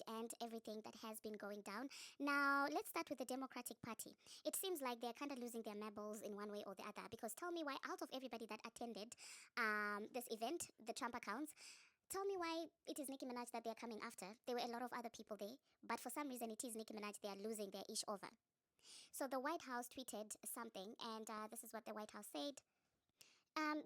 and everything that has been going down. Now, let's start with the Democratic Party. It seems like they're kind of losing their marbles in one way or the other because tell me why, out of everybody that attended this event, the Trump accounts, tell me why it is Nicki Minaj that they're coming after. There were a lot of other people there, but for some reason it is Nicki Minaj they are losing their ish over. So the White House tweeted something, and this is what the White House said.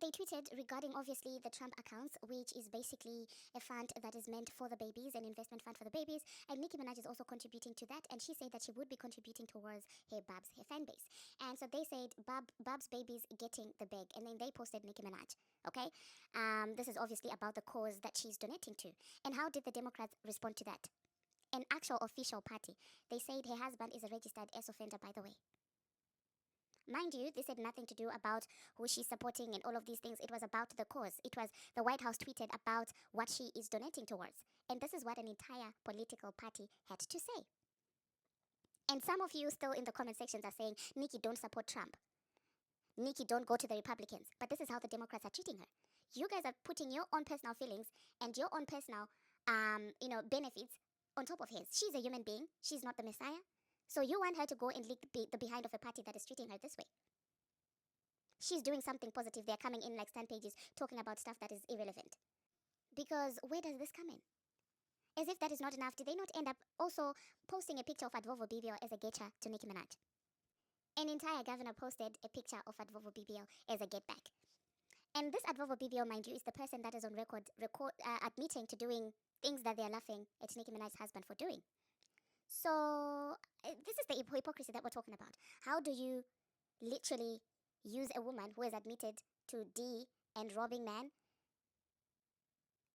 They tweeted regarding obviously the Trump accounts, which is basically a fund that is meant for the babies, an investment fund for the babies. And Nicki Minaj is also contributing to that. And she said that she would be contributing towards her fan base. And so they said Bab's babies getting the bag. And then they posted Nicki Minaj. Okay. This is obviously about the cause that she's donating to. And how did the Democrats respond to that? An actual official party. They said her husband is a registered ex offender, by the way. Mind you, this had nothing to do about who she's supporting and all of these things. It was about the cause. It was the White House tweeted about what she is donating towards. And this is what an entire political party had to say. And some of you still in the comment sections are saying, Nikki, don't support Trump. Nikki, don't go to the Republicans. But this is how the Democrats are treating her. You guys are putting your own personal feelings and your own personal, benefits on top of his. She's a human being. She's not the Messiah. So you want her to go and leak the behind of a party that is treating her this way. She's doing something positive. They're coming in like 10 pages talking about stuff that is irrelevant. Because where does this come in? As if that is not enough, did they not end up also posting a picture of Advovo BBL as a getcha to Nicki Minaj? An entire governor posted a picture of Advovo BBL as a get back. And this Advovo BBL, mind you, is the person that is on record admitting to doing things that they're laughing at Nicki Minaj's husband for doing. So, this is the hypocrisy that we're talking about. How do you literally use a woman who has admitted to D and robbing man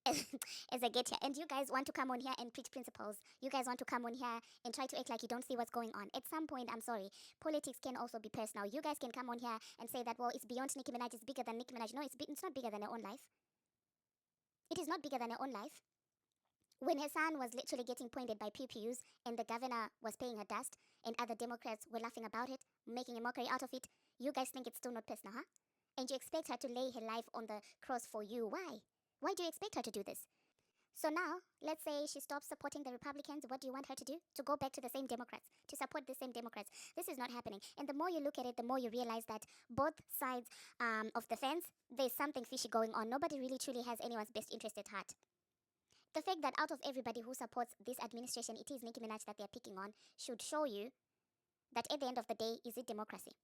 as a getcha? And you guys want to come on here and preach principles. You guys want to come on here and try to act like you don't see what's going on. At some point, I'm sorry, politics can also be personal. You guys can come on here and say that, well, it's beyond Nicki Minaj, it's bigger than Nicki Minaj. No, it's not bigger than her own life. It is not bigger than her own life. When her son was literally getting pointed by pew-pews and the governor was paying her dust and other Democrats were laughing about it, making a mockery out of it, you guys think it's still not personal, huh? And you expect her to lay her life on the cross for you. Why? Why do you expect her to do this? So now, let's say she stops supporting the Republicans. What do you want her to do? To go back to the same Democrats, to support the same Democrats. This is not happening. And the more you look at it, the more you realize that both sides of the fence, there's something fishy going on. Nobody really truly has anyone's best interest at heart. The fact that out of everybody who supports this administration, it is Nicki Minaj that they're picking on should show you that at the end of the day, is it democracy?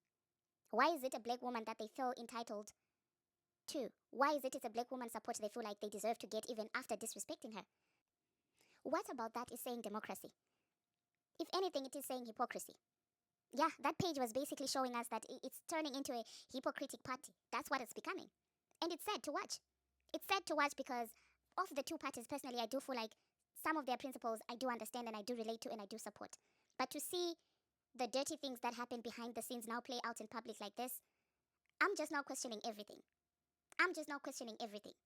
Why is it a black woman that they feel entitled to? Why is it's a black woman support they feel like they deserve to get even after disrespecting her? What about that is saying democracy? If anything, it is saying hypocrisy. Yeah, that page was basically showing us that it's turning into a hypocritic party. That's what it's becoming. And it's sad to watch. It's sad to watch because of the two parties, personally, I do feel like some of their principles I do understand and I do relate to and I do support. But to see the dirty things that happen behind the scenes now play out in public like this, I'm just now questioning everything. I'm just now questioning everything.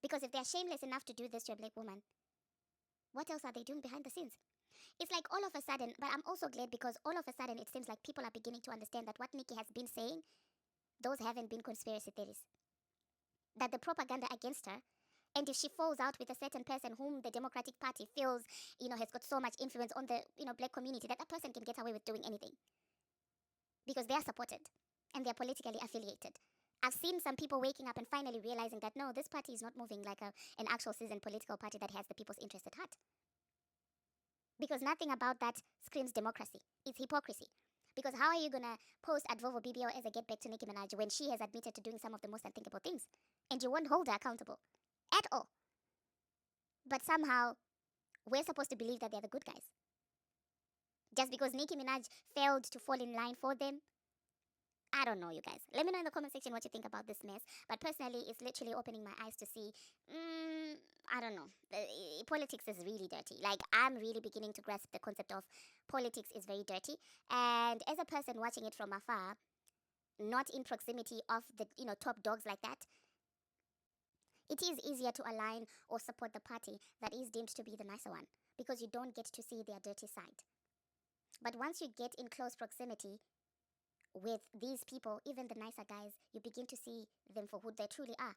Because if they're shameless enough to do this to a black woman, what else are they doing behind the scenes? It's like all of a sudden, but I'm also glad because all of a sudden it seems like people are beginning to understand that what Nicki has been saying, those haven't been conspiracy theories. That the propaganda against her, and if she falls out with a certain person whom the Democratic Party feels, has got so much influence on the, black community, that person can get away with doing anything. Because they are supported and they are politically affiliated. I've seen some people waking up and finally realizing that, no, this party is not moving like an actual seasoned political party that has the people's interest at heart. Because nothing about that screams democracy. It's hypocrisy. Because how are you going to post Advovo BBO as a get back to Nicki Minaj when she has admitted to doing some of the most unthinkable things? And you won't hold her accountable. At all. But somehow, we're supposed to believe that they're the good guys. Just because Nicki Minaj failed to fall in line for them? I don't know, you guys. Let me know in the comment section what you think about this mess. But personally, it's literally opening my eyes to see, I don't know. Politics is really dirty. Like, I'm really beginning to grasp the concept of politics is very dirty. And as a person watching it from afar, not in proximity of the, top dogs like that, it is easier to align or support the party that is deemed to be the nicer one because you don't get to see their dirty side. But once you get in close proximity with these people, even the nicer guys, you begin to see them for who they truly are.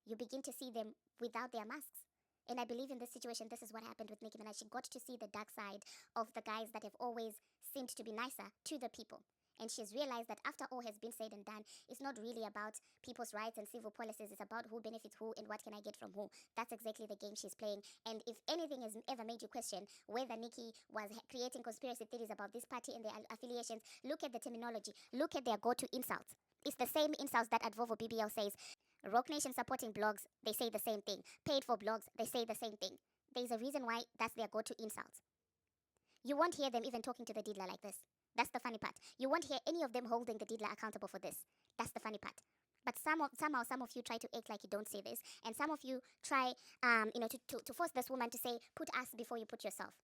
You begin to see them without their masks. And I believe in this situation, this is what happened with Nicki Minaj. She got to see the dark side of the guys that have always seemed to be nicer to the people. And she's realized that after all has been said and done, it's not really about people's rights and civil policies. It's about who benefits who and what can I get from who. That's exactly the game she's playing. And if anything has ever made you question whether Nicki was creating conspiracy theories about this party and their affiliations, look at the terminology. Look at their go-to insults. It's the same insults that Advovo BBL says. Rock Nation supporting blogs, they say the same thing. Paid for blogs, they say the same thing. There's a reason why that's their go-to insults. You won't hear them even talking to the dealer like this. That's the funny part. You won't hear any of them holding the dealer accountable for this. That's the funny part. But somehow some of you try to act like you don't see this, and some of you try, to force this woman to say, put us before you put yourself.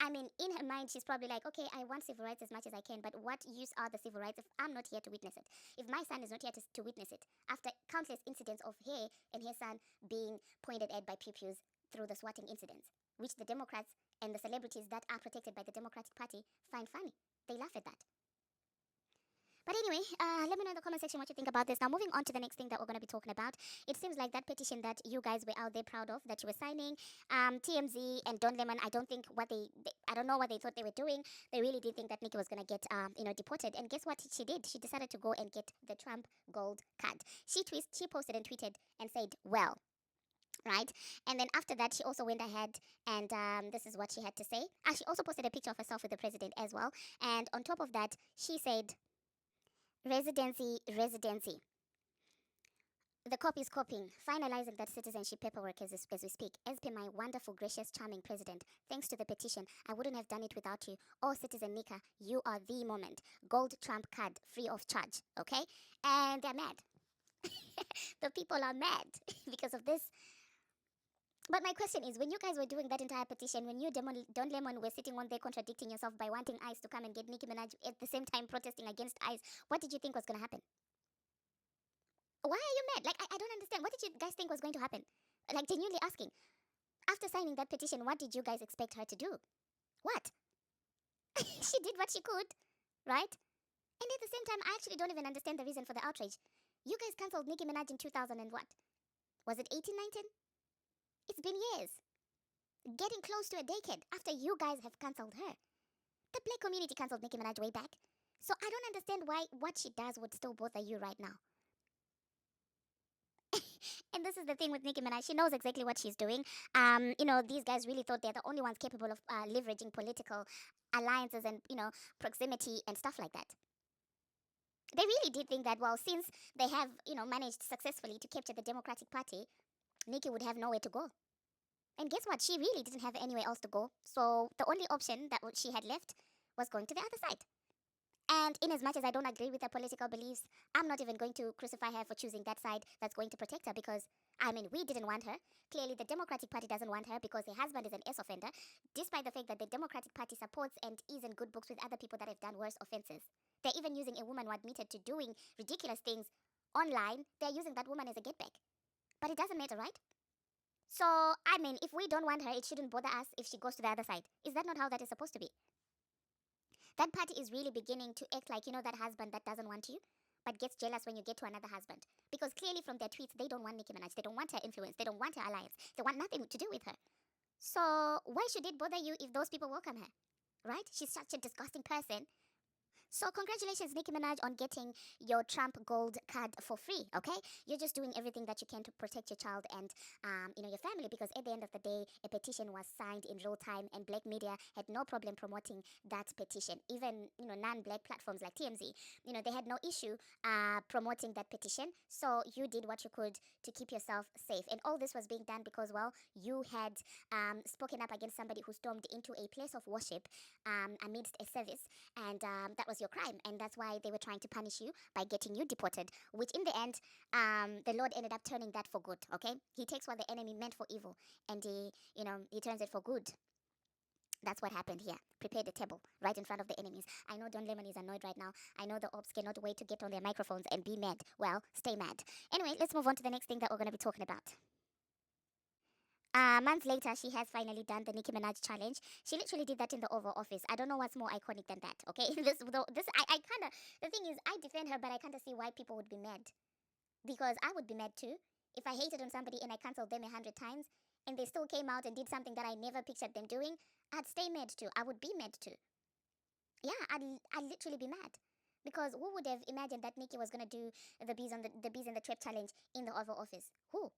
I mean, in her mind, she's probably like, okay, I want civil rights as much as I can, but what use are the civil rights if I'm not here to witness it? If my son is not here to witness it, after countless incidents of her and her son being pointed at by pew-pews through the swatting incidents, which the Democrats and the celebrities that are protected by the Democratic Party find funny. They laugh at that. But anyway, let me know in the comment section what you think about this. Now, moving on to the next thing that we're going to be talking about. It seems like that petition that you guys were out there proud of, that you were signing, TMZ and Don Lemon, I don't think I don't know what they thought they were doing. They really did think that Nicki was going to get, deported. And guess what she did? She decided to go and get the Trump gold card. She posted and tweeted and said, well, right? And then after that, she also went ahead and this is what she had to say. She also posted a picture of herself with the president as well. And on top of that, she said, residency. The copy is copying, finalizing that citizenship paperwork as we speak. As per my wonderful, gracious, charming president, thanks to the petition, I wouldn't have done it without you. Oh, Citizen Nika, you are the moment. Gold Trump card, free of charge, okay? And they're mad. The people are mad because of this. But my question is, when you guys were doing that entire petition, when you, Don Lemon, were sitting on there contradicting yourself by wanting ICE to come and get Nicki Minaj at the same time protesting against ICE, what did you think was going to happen? Why are you mad? Like, I don't understand. What did you guys think was going to happen? Like, genuinely asking. After signing that petition, what did you guys expect her to do? What? She did what she could, right? And at the same time, I actually don't even understand the reason for the outrage. You guys cancelled Nicki Minaj in 2000 and what? Was it 18, 19? It's been years. Getting close to a decade after you guys have cancelled her. The black community cancelled Nicki Minaj way back. So I don't understand why what she does would still bother you right now. And this is the thing with Nicki Minaj. She knows exactly what she's doing. These guys really thought they're the only ones capable of leveraging political alliances and, proximity and stuff like that. They really did think that, well, since they have, managed successfully to capture the Democratic Party, Nicki would have nowhere to go. And guess what? She really didn't have anywhere else to go. So the only option that she had left was going to the other side. And in as much as I don't agree with her political beliefs, I'm not even going to crucify her for choosing that side that's going to protect her because, we didn't want her. Clearly, the Democratic Party doesn't want her because her husband is an ex-offender, despite the fact that the Democratic Party supports and is in good books with other people that have done worse offenses. They're even using a woman who admitted to doing ridiculous things online. They're using that woman as a get back. But it doesn't matter, right? So, if we don't want her, it shouldn't bother us if she goes to the other side. Is that not how that is supposed to be? That party is really beginning to act like, that husband that doesn't want you, but gets jealous when you get to another husband. Because clearly from their tweets, they don't want Nicki Minaj. They don't want her influence. They don't want her alliance. They want nothing to do with her. So, why should it bother you if those people welcome her? Right? She's such a disgusting person. So congratulations, Nicki Minaj, on getting your Trump gold card for free, okay? You're just doing everything that you can to protect your child and, your family, because at the end of the day, a petition was signed in real time and black media had no problem promoting that petition. Even, non-black platforms like TMZ, they had no issue promoting that petition. So you did what you could to keep yourself safe. And all this was being done because, well, you had spoken up against somebody who stormed into a place of worship amidst a service, and that was your crime, and that's why they were trying to punish you by getting you deported, which in the end, the Lord ended up turning that for good, okay? He takes what the enemy meant for evil, and he turns it for good. That's what happened here. Prepare the table right in front of the enemies. I know Don Lemon is annoyed right now. I know the ops cannot wait to get on their microphones and be mad. Well, stay mad. Anyway, let's move on to the next thing that we're going to be talking about. Months later, she has finally done the Nicki Minaj challenge. She literally did that in the Oval Office. I don't know what's more iconic than that, okay? The thing is, I defend her, but I kind of see why people would be mad. Because I would be mad too. If I hated on somebody and I cancelled them 100 times, and they still came out and did something that I never pictured them doing, I'd stay mad too. I would be mad too. Yeah, I'd literally be mad. Because who would have imagined that Nicki was gonna do the bees in the trap challenge in the Oval Office? Who?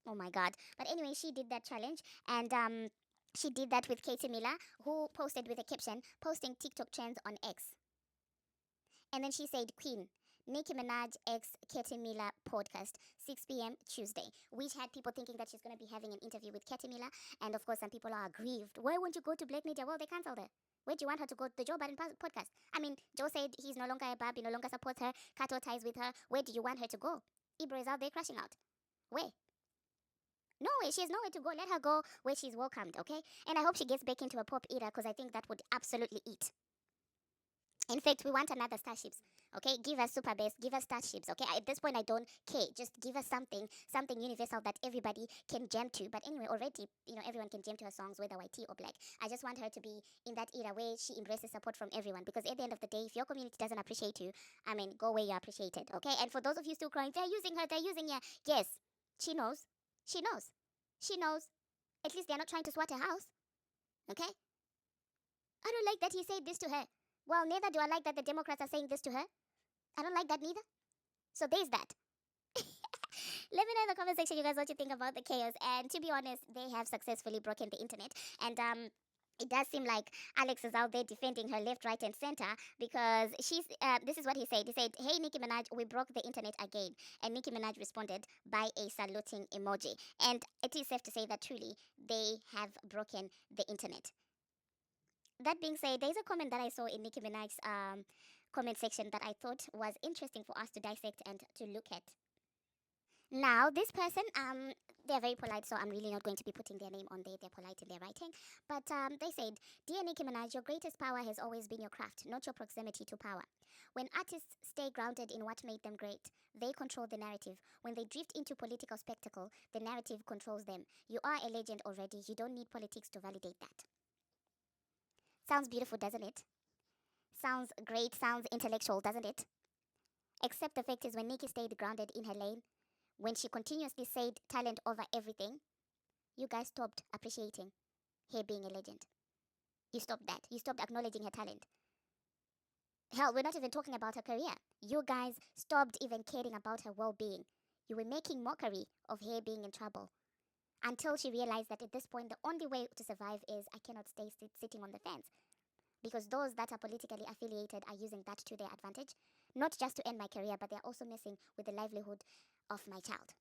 Oh my God. But anyway, she did that challenge, and she did that with Katie Miller, who posted with a caption, posting TikTok trends on X. And then she said, Queen, Nicki Minaj X Katie Miller podcast, 6 p.m. Tuesday, which had people thinking that she's going to be having an interview with Katie Miller. And of course, some people are aggrieved. Why won't you go to Black Media? Well, they cancelled her. Where do you want her to go? The Joe Biden podcast. I mean, Joe said he's no longer a bab, he no longer supports her, cut all ties with her. Where do you want her to go? Ibra is out there crashing out. Where? No way, she has nowhere to go. Let her go where she's welcomed, okay? And I hope she gets back into a pop era because I think that would absolutely eat. In fact, we want another Starships. Okay, give us Super Bass, give us Starships. Okay, at this point, I don't care. Just give us something universal that everybody can jam to. But anyway, already, everyone can jam to her songs, whether white or black. I just want her to be in that era where she embraces support from everyone. Because at the end of the day, if your community doesn't appreciate you, I mean, go where you're appreciated. Okay, and for those of you still crying, they're using her, they're using her. Yes, she knows. She knows. She knows. At least they're not trying to swat her house. Okay? I don't like that he said this to her. Well, neither do I like that the Democrats are saying this to her. I don't like that neither. So there's that. Let me know in the comment section, you guys, what you think about the chaos. And to be honest, they have successfully broken the internet. And it does seem like Alex is out there defending her left, right, and center because this is what he said. He said, "Hey, Nicki Minaj, we broke the internet again." And Nicki Minaj responded by a saluting emoji. And it is safe to say that truly they have broken the internet. That being said, there's a comment that I saw in Nicki Minaj's comment section that I thought was interesting for us to dissect and to look at. Now, this person, they're very polite, so I'm really not going to be putting their name on there. They're polite in their writing. But they said, "Dear Nicki Minaj, your greatest power has always been your craft, not your proximity to power. When artists stay grounded in what made them great, they control the narrative. When they drift into political spectacle, the narrative controls them. You are a legend already. You don't need politics to validate that." Sounds beautiful, doesn't it? Sounds great, sounds intellectual, doesn't it? Except the fact is, when Nicki stayed grounded in her lane, when she continuously said talent over everything, you guys stopped appreciating her being a legend. You stopped that. You stopped acknowledging her talent. Hell, we're not even talking about her career. You guys stopped even caring about her well-being. You were making mockery of her being in trouble. Until she realized that at this point, the only way to survive is I cannot stay sitting on the fence. Because those that are politically affiliated are using that to their advantage, not just to end my career, but they're also messing with the livelihood of my child.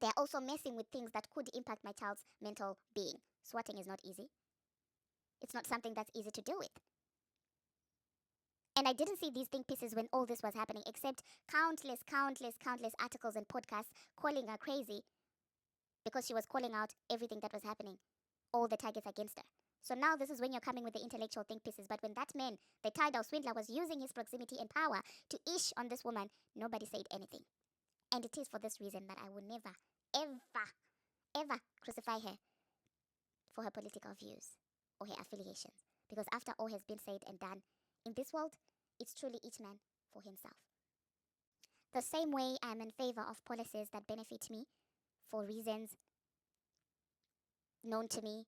They're also messing with things that could impact my child's mental being. Swatting is not easy. It's not something that's easy to deal with. And I didn't see these think pieces when all this was happening, except countless articles and podcasts calling her crazy because she was calling out everything that was happening, all the targets against her. So now this is when you're coming with the intellectual think pieces. But when that man, the tie-down swindler, was using his proximity and power to ish on this woman, nobody said anything. And it is for this reason that I will never, ever crucify her for her political views or her affiliations. Because after all has been said and done, in this world, it's truly each man for himself. The same way I am in favor of policies that benefit me for reasons known to me,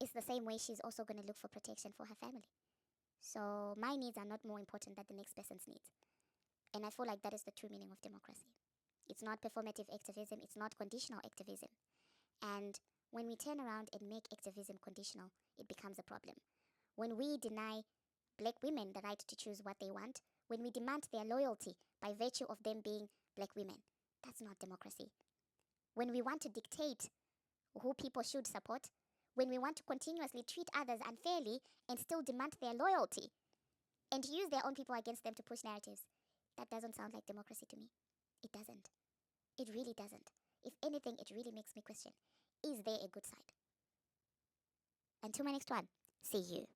it's the same way she's also going to look for protection for her family. So my needs are not more important than the next person's needs. And I feel like that is the true meaning of democracy. It's not performative activism, it's not conditional activism. And when we turn around and make activism conditional, it becomes a problem. When we deny black women the right to choose what they want, when we demand their loyalty by virtue of them being black women, that's not democracy. When we want to dictate who people should support, when we want to continuously treat others unfairly and still demand their loyalty and use their own people against them to push narratives, that doesn't sound like democracy to me. It doesn't. It really doesn't. If anything, it really makes me question, is there a good side? Until my next one, see you.